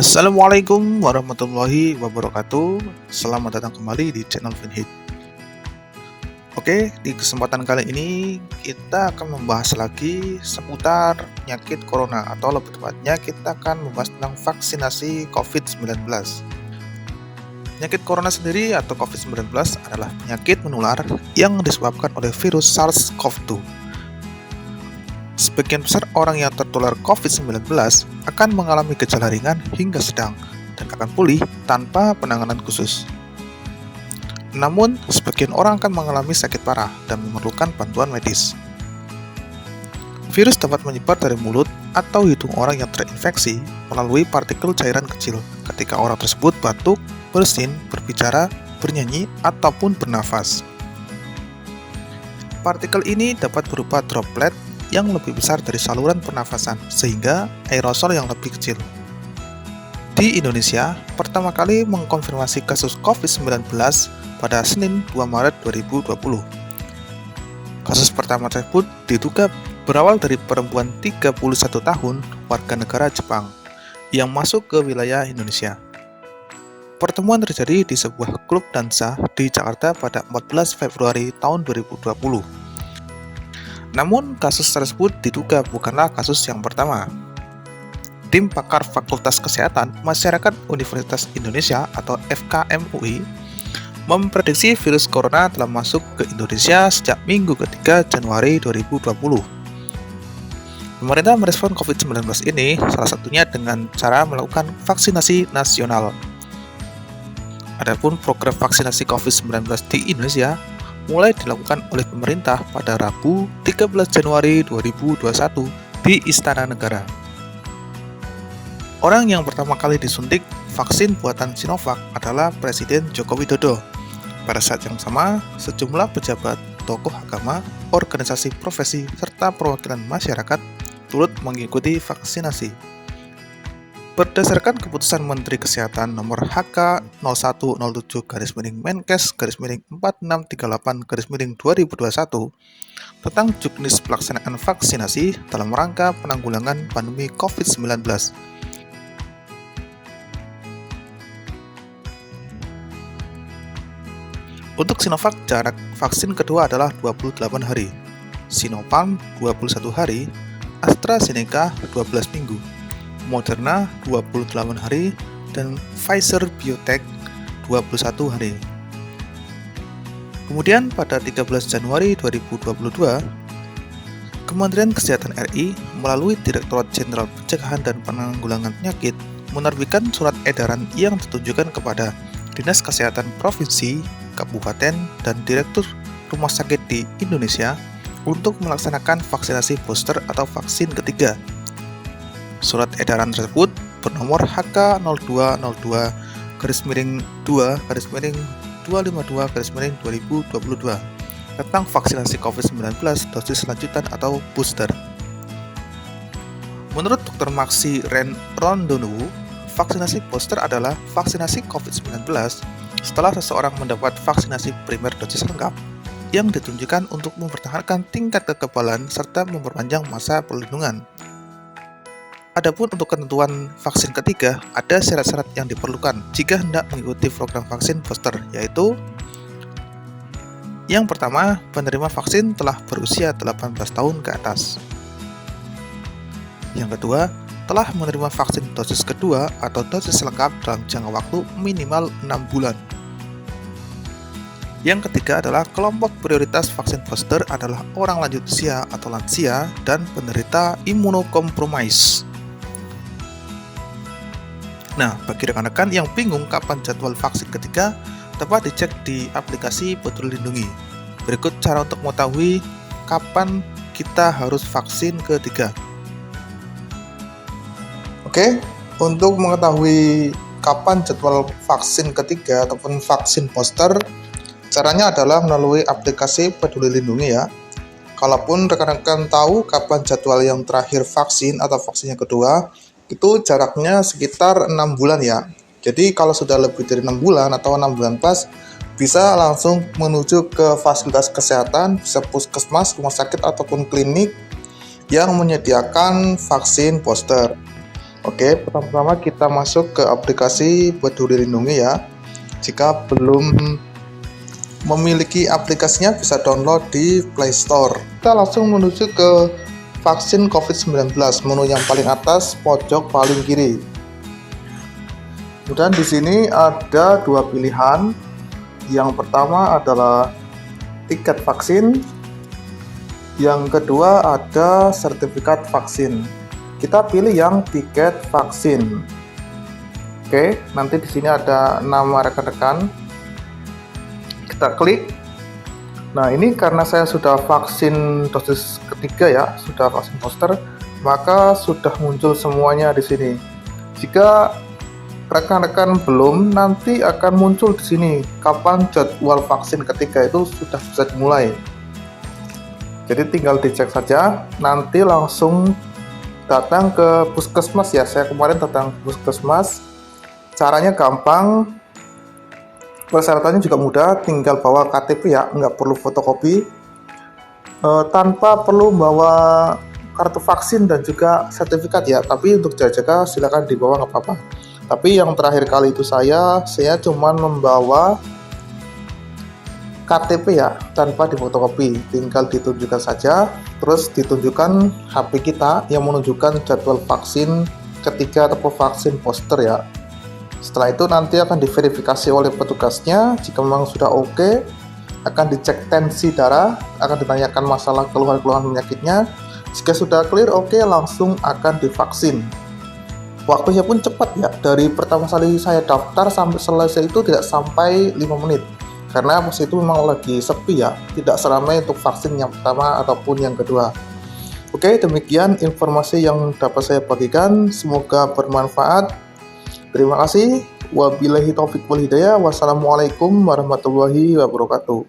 Assalamualaikum warahmatullahi wabarakatuh. Selamat datang kembali di channel Vinhit. Oke, di kesempatan kali ini kita akan membahas lagi seputar penyakit corona, atau lebih tepatnya kita akan membahas tentang vaksinasi COVID-19. Penyakit corona sendiri atau COVID-19 adalah penyakit menular yang disebabkan oleh virus SARS-CoV-2. Sebagian besar orang yang tertular COVID-19 akan mengalami gejala ringan hingga sedang dan akan pulih tanpa penanganan khusus. Namun, sebagian orang akan mengalami sakit parah dan memerlukan bantuan medis. Virus dapat menyebar dari mulut atau hidung orang yang terinfeksi melalui partikel cairan kecil ketika orang tersebut batuk, bersin, berbicara, bernyanyi, ataupun bernafas. Partikel ini dapat berupa droplet yang lebih besar dari saluran pernafasan, sehingga aerosol yang lebih kecil. Di Indonesia, pertama kali mengkonfirmasi kasus COVID-19 pada Senin 2 Maret 2020. Kasus pertama tersebut diduga berawal dari perempuan 31 tahun warga negara Jepang yang masuk ke wilayah Indonesia. Pertemuan terjadi di sebuah klub dansa di Jakarta pada 14 Februari tahun 2020. Namun, kasus tersebut diduga bukanlah kasus yang pertama. Tim pakar Fakultas Kesehatan Masyarakat Universitas Indonesia atau FKM UI memprediksi virus corona telah masuk ke Indonesia sejak minggu ketiga Januari 2020. Pemerintah merespon COVID-19 ini salah satunya dengan cara melakukan vaksinasi nasional. Adapun program vaksinasi COVID-19 di Indonesia mulai dilakukan oleh pemerintah pada Rabu 13 Januari 2021 di Istana Negara. Orang yang pertama kali disuntik vaksin buatan Sinovac adalah Presiden Joko Widodo. Pada saat yang sama, sejumlah pejabat, tokoh agama, organisasi profesi, serta perwakilan masyarakat turut mengikuti vaksinasi. Berdasarkan keputusan Menteri Kesehatan nomor HK-0107-Menkes-4638-2021 tentang juknis pelaksanaan vaksinasi dalam rangka penanggulangan pandemi COVID-19. Untuk Sinovac, jarak vaksin kedua adalah 28 hari, Sinopharm 21 hari, AstraZeneca 12 minggu, Moderna 28 hari, dan Pfizer Biotech 21 hari. Kemudian pada 13 Januari 2022, Kementerian Kesehatan RI melalui Direktorat Jenderal Pencegahan dan Penanggulangan Penyakit menerbitkan surat edaran yang ditujukan kepada Dinas Kesehatan Provinsi, Kabupaten, dan Direktur Rumah Sakit di Indonesia untuk melaksanakan vaksinasi booster atau vaksin ketiga. Surat edaran tersebut bernomor HK-02-2-252-2022 tentang vaksinasi COVID-19 dosis lanjutan atau booster. Menurut Dr. Maksi Rondonu, vaksinasi booster adalah vaksinasi COVID-19 setelah seseorang mendapat vaksinasi primer dosis lengkap yang ditunjukkan untuk mempertahankan tingkat kekebalan serta memperpanjang masa perlindungan. Adapun untuk ketentuan vaksin ketiga, ada syarat-syarat yang diperlukan jika hendak mengikuti program vaksin booster, yaitu yang pertama, penerima vaksin telah berusia 18 tahun ke atas. Yang kedua, telah menerima vaksin dosis kedua atau dosis lengkap dalam jangka waktu minimal 6 bulan. Yang ketiga adalah kelompok prioritas vaksin booster adalah orang lanjut usia atau lansia dan penderita imunokompromis. Nah, bagi rekan-rekan yang bingung kapan jadwal vaksin ketiga, dapat dicek di aplikasi Peduli Lindungi. Berikut cara untuk mengetahui kapan kita harus vaksin ketiga. Oke, untuk mengetahui kapan jadwal vaksin ketiga ataupun vaksin booster, caranya adalah melalui aplikasi Peduli Lindungi ya. Kalaupun rekan-rekan tahu kapan jadwal yang terakhir vaksin atau vaksin yang kedua, itu jaraknya sekitar 6 bulan ya. Jadi kalau sudah lebih dari 6 bulan atau 6 bulan pas, bisa langsung menuju ke fasilitas kesehatan, bisa puskesmas, rumah sakit, ataupun klinik yang menyediakan vaksin booster. Oke, pertama-tama kita masuk ke aplikasi Peduli Lindungi ya. Jika belum memiliki aplikasinya, bisa download di Play Store. Kita langsung menuju ke vaksin COVID-19, menu yang paling atas pojok paling kiri. Kemudian di sini ada dua pilihan. Yang pertama adalah tiket vaksin, yang kedua ada sertifikat vaksin. Kita pilih yang tiket vaksin. Oke, nanti di sini ada nama rekan-rekan. Kita klik. Nah, ini karena saya sudah vaksin dosis ketiga ya, sudah vaksin booster, maka sudah muncul semuanya di sini. Jika rekan-rekan belum, nanti akan muncul di sini kapan jadwal vaksin ketiga itu sudah bisa dimulai. Jadi tinggal dicek saja, nanti langsung datang ke puskesmas ya. Saya kemarin datang ke puskesmas. Caranya gampang, persyaratannya juga mudah, tinggal bawa KTP ya, nggak perlu fotokopi, tanpa perlu bawa kartu vaksin dan juga sertifikat ya. Tapi untuk jaga-jaga silakan dibawa, nggak apa-apa. Tapi yang terakhir kali itu saya cuma membawa KTP ya, tanpa difotokopi, tinggal ditunjukkan saja, terus ditunjukkan HP kita yang menunjukkan jadwal vaksin ketiga atau vaksin booster ya. Setelah itu nanti akan diverifikasi oleh petugasnya. Jika memang sudah oke, akan dicek tensi darah, akan ditanyakan masalah keluhan-keluhan penyakitnya. Jika sudah clear oke, langsung akan divaksin. Waktunya pun cepat ya, dari pertama kali saya daftar sampai selesai itu tidak sampai 5 menit. Karena pas itu memang lagi sepi ya, tidak seramai untuk vaksin yang pertama ataupun yang kedua. Oke, demikian informasi yang dapat saya bagikan, semoga bermanfaat. Terima kasih. Wabillahi taufiq wal hidayah. Wassalamualaikum warahmatullahi wabarakatuh.